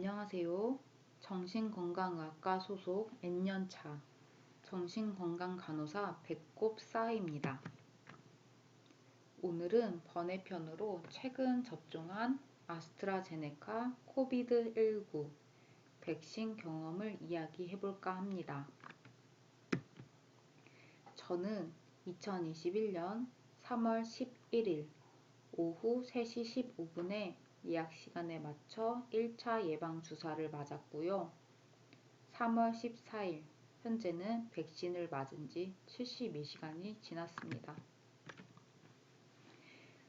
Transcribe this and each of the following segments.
안녕하세요. 정신건강의학과 소속 N년차 정신건강간호사 배꼽사입니다. 오늘은 번외편으로 최근 접종한 아스트라제네카 코비드19 백신 경험을 이야기해볼까 합니다. 저는 2021년 3월 11일 오후 3시 15분에 예약 시간에 맞춰 1차 예방 주사를 맞았고요. 3월 14일, 현재는 백신을 맞은 지 72시간이 지났습니다.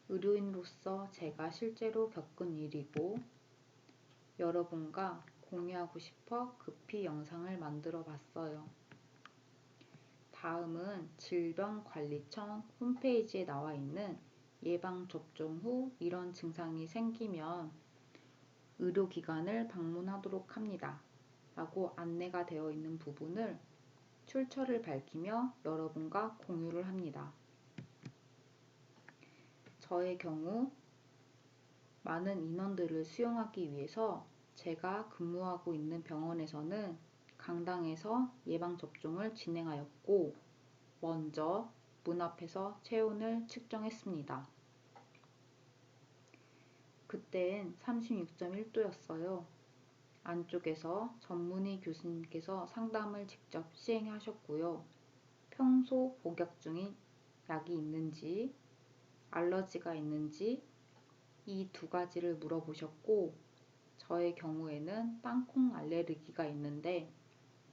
의료인으로서 제가 실제로 겪은 일이고 여러분과 공유하고 싶어 급히 영상을 만들어 봤어요. 다음은 질병관리청 홈페이지에 나와 있는 예방접종 후 이런 증상이 생기면 의료기관을 방문하도록 합니다. 라고 안내가 되어 있는 부분을 출처를 밝히며 여러분과 공유를 합니다. 저의 경우 많은 인원들을 수용하기 위해서 제가 근무하고 있는 병원에서는 강당에서 예방접종을 진행하였고 먼저 문 앞에서 체온을 측정했습니다. 그때엔 36.1도였어요. 안쪽에서 전문의 교수님께서 상담을 직접 시행하셨고요. 평소 복약 중인 약이 있는지, 알러지가 있는지 이 두 가지를 물어보셨고 저의 경우에는 땅콩 알레르기가 있는데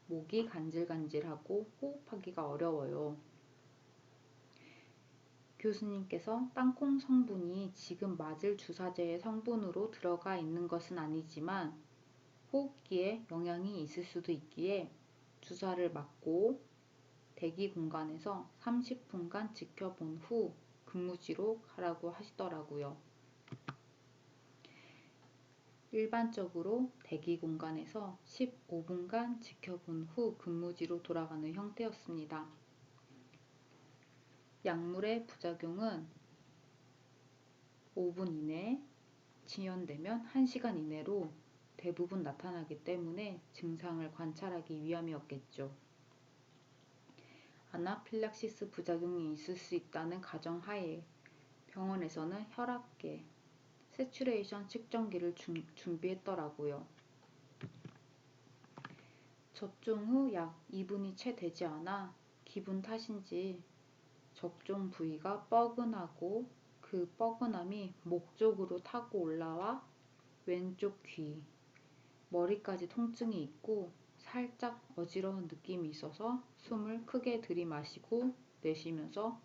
목이 간질간질하고 호흡하기가 어려워요. 교수님께서 땅콩 성분이 지금 맞을 주사제의 성분으로 들어가 있는 것은 아니지만 호흡기에 영향이 있을 수도 있기에 주사를 맞고 대기 공간에서 30분간 지켜본 후 근무지로 가라고 하시더라고요. 일반적으로 대기 공간에서 15분간 지켜본 후 근무지로 돌아가는 형태였습니다. 약물의 부작용은 5분 이내, 지연되면 1시간 이내로 대부분 나타나기 때문에 증상을 관찰하기 위함이었겠죠. 아나필락시스 부작용이 있을 수 있다는 가정하에 병원에서는 혈압계, 세츄레이션 측정기를 준비했더라고요. 접종 후 약 2분이 채 되지 않아 기분 탓인지 접종 부위가 뻐근하고 그 뻐근함이 목 쪽으로 타고 올라와 왼쪽 귀, 머리까지 통증이 있고 살짝 어지러운 느낌이 있어서 숨을 크게 들이마시고 내쉬면서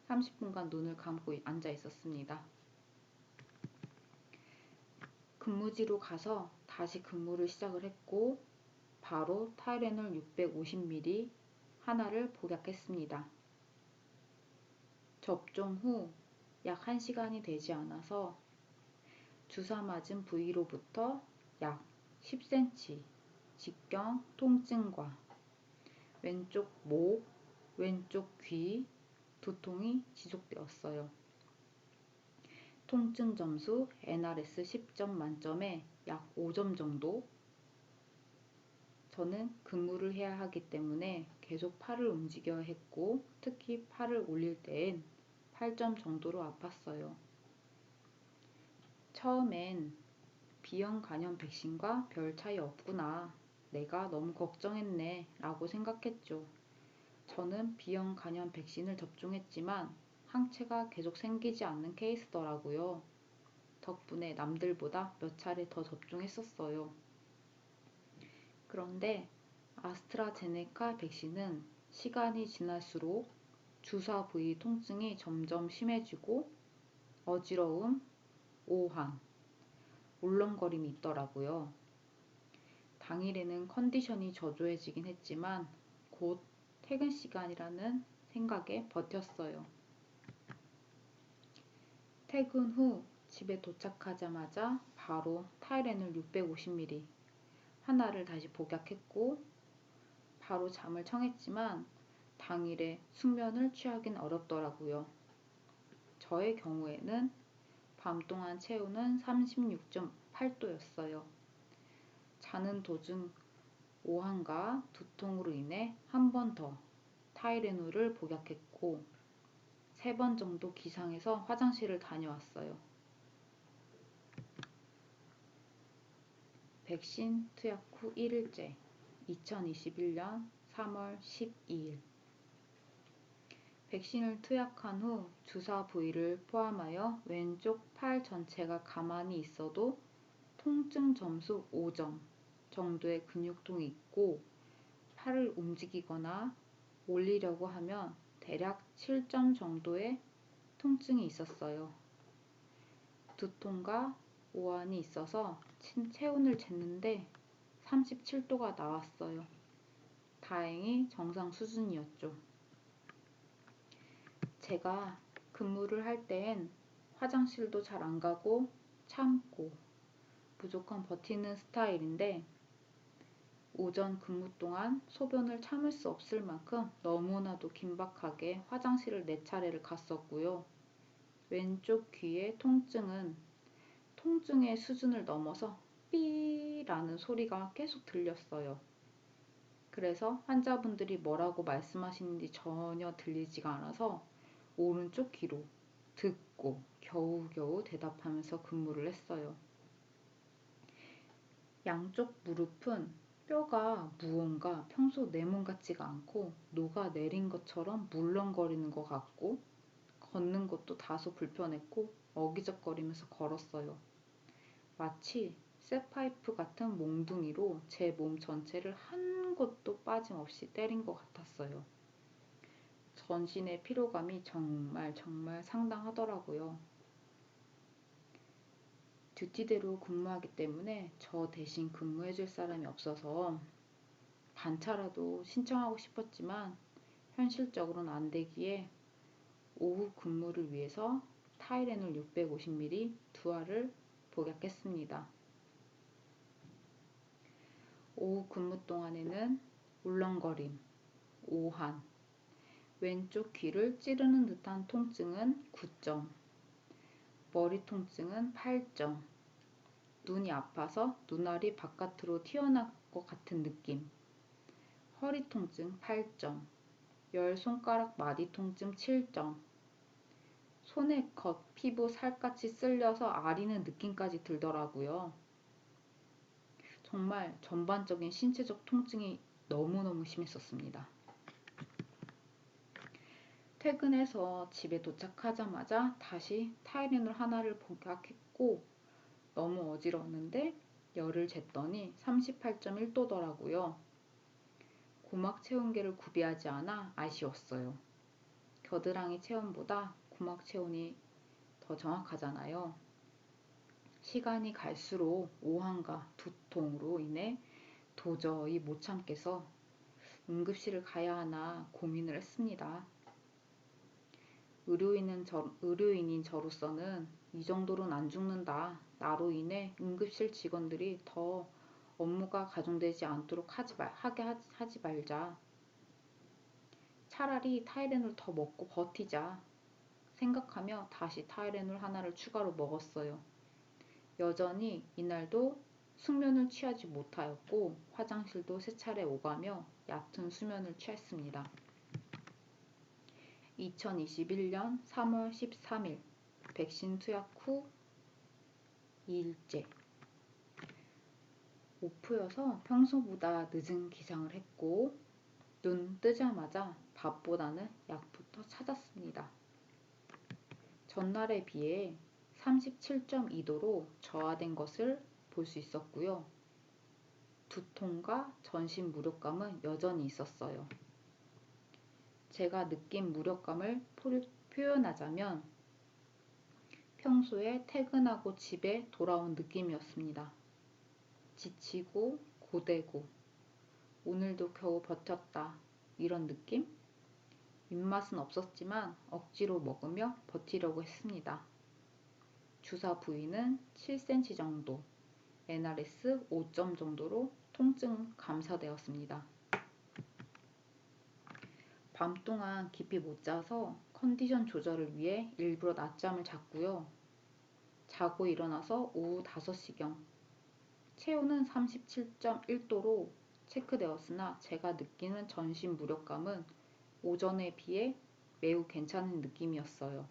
30분간 눈을 감고 앉아 있었습니다. 근무지로 가서 다시 근무를 시작을 했고 바로 타이레놀 650ml 하나를 복약했습니다. 접종 후 약 1시간이 되지 않아서 주사 맞은 부위로부터 약 10cm 직경 통증과 왼쪽 목, 왼쪽 귀 두통이 지속되었어요. 통증 점수 NRS 10점 만점에 약 5점 정도. 저는 근무를 해야 하기 때문에 계속 팔을 움직여야 했고 특히 팔을 올릴 때엔 8점 정도로 아팠어요. 처음엔 B형 간염 백신과 별 차이 없구나. 내가 너무 걱정했네 라고 생각했죠. 저는 B형 간염 백신을 접종했지만 항체가 계속 생기지 않는 케이스더라고요. 덕분에 남들보다 몇 차례 더 접종했었어요. 그런데 아스트라제네카 백신은 시간이 지날수록 주사 부위 통증이 점점 심해지고 어지러움, 오한, 울렁거림이 있더라고요. 당일에는 컨디션이 저조해지긴 했지만 곧 퇴근 시간이라는 생각에 버텼어요. 퇴근 후 집에 도착하자마자 바로 타이레놀 650ml 하나를 다시 복약했고 바로 잠을 청했지만 당일에 숙면을 취하긴 어렵더라고요. 저의 경우에는 밤 동안 체온은 36.8도였어요. 자는 도중 오한과 두통으로 인해 한 번 더 타이레놀을 복약했고 3번 정도 기상해서 화장실을 다녀왔어요. 백신 투약 후 1일째 2021년 3월 12일 백신을 투약한 후 주사 부위를 포함하여 왼쪽 팔 전체가 가만히 있어도 통증 점수 5점 정도의 근육통이 있고 팔을 움직이거나 올리려고 하면 대략 7점 정도의 통증이 있었어요. 두통과 오한이 있어서 체온을 쟀는데 37도가 나왔어요. 다행히 정상 수준이었죠. 제가 근무를 할 때엔 화장실도 잘 안 가고 참고 무조건 버티는 스타일인데 오전 근무 동안 소변을 참을 수 없을 만큼 너무나도 긴박하게 화장실을 4차례를 갔었고요. 왼쪽 귀의 통증은 통증의 수준을 넘어서 삐라는 소리가 계속 들렸어요. 그래서 환자분들이 뭐라고 말씀하시는지 전혀 들리지가 않아서 오른쪽 귀로 듣고 겨우겨우 대답하면서 근무를 했어요. 양쪽 무릎은 뼈가 무언가 평소 내 몸 같지가 않고 녹아내린 것처럼 물렁거리는 것 같고 걷는 것도 다소 불편했고 어기적거리면서 걸었어요. 마치 쇠파이프 같은 몽둥이로 제 몸 전체를 한 곳도 빠짐없이 때린 것 같았어요. 전신의 피로감이 정말 상당하더라고요. 듀티대로 근무하기 때문에 저 대신 근무해줄 사람이 없어서 반차라도 신청하고 싶었지만 현실적으로는 안 되기에 오후 근무를 위해서 타이레놀 650ml 2알을 복약했습니다. 오후 근무 동안에는 울렁거림, 오한, 왼쪽 귀를 찌르는 듯한 통증은 9점, 머리 통증은 8점, 눈이 아파서 눈알이 바깥으로 튀어나올 것 같은 느낌, 허리 통증 8점, 열 손가락 마디 통증 7점, 손의 겉 피부 살갗이 쓸려서 아리는 느낌까지 들더라고요. 정말 전반적인 신체적 통증이 너무너무 심했었습니다. 퇴근해서 집에 도착하자마자 다시 타이레놀 하나를 복약했고 너무 어지러웠는데 열을 쟀더니 38.1도더라고요. 고막 체온계를 구비하지 않아 아쉬웠어요. 겨드랑이 체온보다 고막 체온이 더 정확하잖아요. 시간이 갈수록 오한과 두통으로 인해 도저히 못 참겠어 응급실을 가야 하나 고민을 했습니다. 의료인인 저로서는 이 정도로는 안 죽는다. 나로 인해 응급실 직원들이 더 업무가 가중되지 않도록 하지 말자. 차라리 타이레놀 더 먹고 버티자 생각하며 다시 타이레놀 하나를 추가로 먹었어요. 여전히 이날도 숙면을 취하지 못하였고 화장실도 3차례 오가며 얕은 수면을 취했습니다. 2021년 3월 13일 백신 투약 후 2일째 오프여서 평소보다 늦은 기상을 했고 눈 뜨자마자 밥보다는 약부터 찾았습니다. 전날에 비해 37.2도로 저하된 것을 볼 수 있었고요. 두통과 전신 무력감은 여전히 있었어요. 제가 느낀 무력감을 표현하자면 평소에 퇴근하고 집에 돌아온 느낌이었습니다. 지치고 고되고 오늘도 겨우 버텼다 이런 느낌? 입맛은 없었지만 억지로 먹으며 버티려고 했습니다. 주사 부위는 7cm 정도, NRS 5점 정도로 통증 감사되었습니다. 밤 동안 깊이 못 자서 컨디션 조절을 위해 일부러 낮잠을 잤고요. 자고 일어나서 오후 5시경 체온은 37.1도로 체크되었으나 제가 느끼는 전신 무력감은 오전에 비해 매우 괜찮은 느낌이었어요.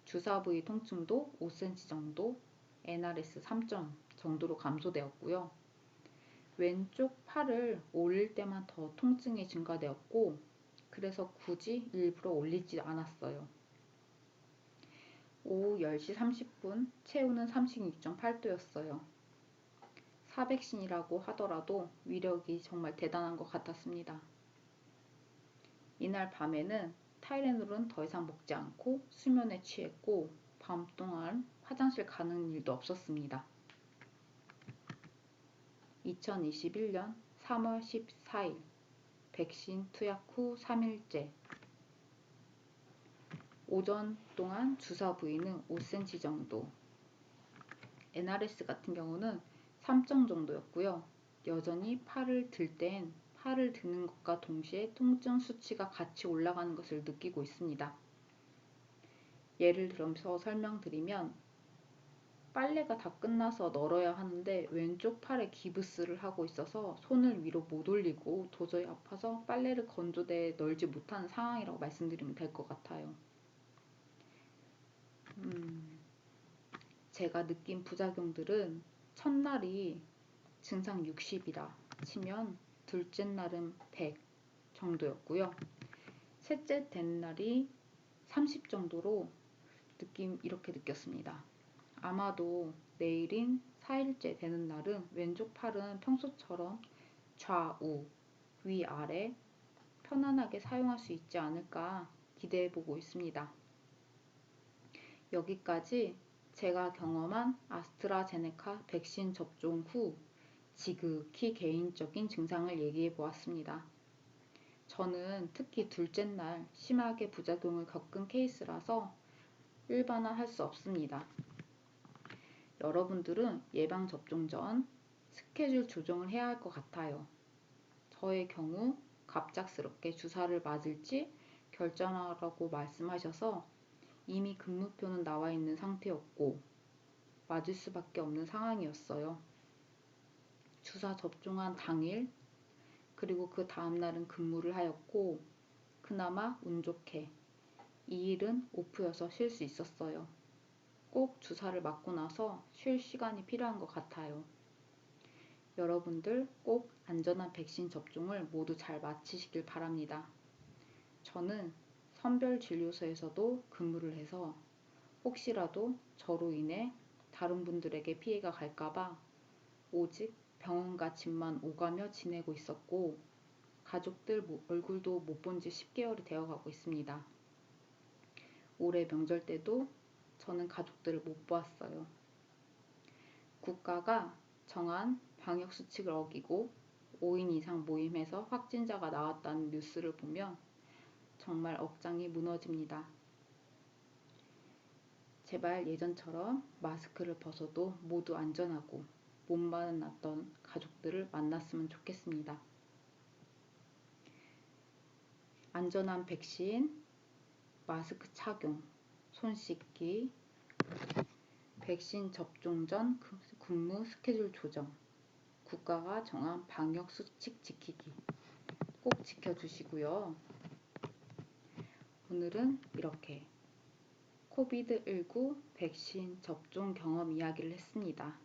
주사 부위 통증도 5cm 정도, NRS 3점 정도로 감소되었고요. 왼쪽 팔을 올릴 때만 더 통증이 증가되었고, 그래서 굳이 일부러 올리지 않았어요. 오후 10시 30분 체온은 36.8도였어요. 4백신이라고 하더라도 위력이 정말 대단한 것 같았습니다. 이날 밤에는 타이레놀은 더 이상 먹지 않고 수면에 취했고 밤 동안 화장실 가는 일도 없었습니다. 2021년 3월 14일 백신 투약 후 3일째. 오전 동안 주사 부위는 5cm 정도. NRS 같은 경우는 3점 정도였고요. 여전히 팔을 들 땐 팔을 드는 것과 동시에 통증 수치가 같이 올라가는 것을 느끼고 있습니다. 예를 들어서 설명드리면 빨래가 다 끝나서 널어야 하는데 왼쪽 팔에 기부스를 하고 있어서 손을 위로 못 올리고 도저히 아파서 빨래를 건조대에 널지 못하는 상황이라고 말씀드리면 될 것 같아요. 제가 느낀 부작용들은 첫날이 증상 60이라 치면 둘째 날은 100 정도였고요. 셋째 된 날이 30 정도로 이렇게 느꼈습니다. 아마도 내일인 4일째 되는 날은 왼쪽 팔은 평소처럼 좌우, 위아래 편안하게 사용할 수 있지 않을까 기대해보고 있습니다. 여기까지 제가 경험한 아스트라제네카 백신 접종 후 지극히 개인적인 증상을 얘기해 보았습니다. 저는 특히 둘째 날 심하게 부작용을 겪은 케이스라서 일반화할 수 없습니다. 여러분들은 예방접종 전 스케줄 조정을 해야 할 것 같아요. 저의 경우 갑작스럽게 주사를 맞을지 결정하라고 말씀하셔서 이미 근무표는 나와 있는 상태였고 맞을 수밖에 없는 상황이었어요. 주사 접종한 당일 그리고 그 다음날은 근무를 하였고 그나마 운 좋게 2일은 오프여서 쉴 수 있었어요. 꼭 주사를 맞고 나서 쉴 시간이 필요한 것 같아요. 여러분들 꼭 안전한 백신 접종을 모두 잘 마치시길 바랍니다. 저는 선별진료소에서도 근무를 해서 혹시라도 저로 인해 다른 분들에게 피해가 갈까봐 오직 병원과 집만 오가며 지내고 있었고 가족들 얼굴도 못 본 지 10개월이 되어가고 있습니다. 올해 명절 때도 저는 가족들을 못 보았어요. 국가가 정한 방역수칙을 어기고 5인 이상 모임에서 확진자가 나왔다는 뉴스를 보면 정말 억장이 무너집니다. 제발 예전처럼 마스크를 벗어도 모두 안전하고 몸만 났던 가족들을 만났으면 좋겠습니다. 안전한 백신, 마스크 착용, 손 씻기, 백신 접종 전 근무 스케줄 조정, 국가가 정한 방역 수칙 지키기 꼭 지켜주시고요. 오늘은 이렇게 코비드19 백신 접종 경험 이야기를 했습니다.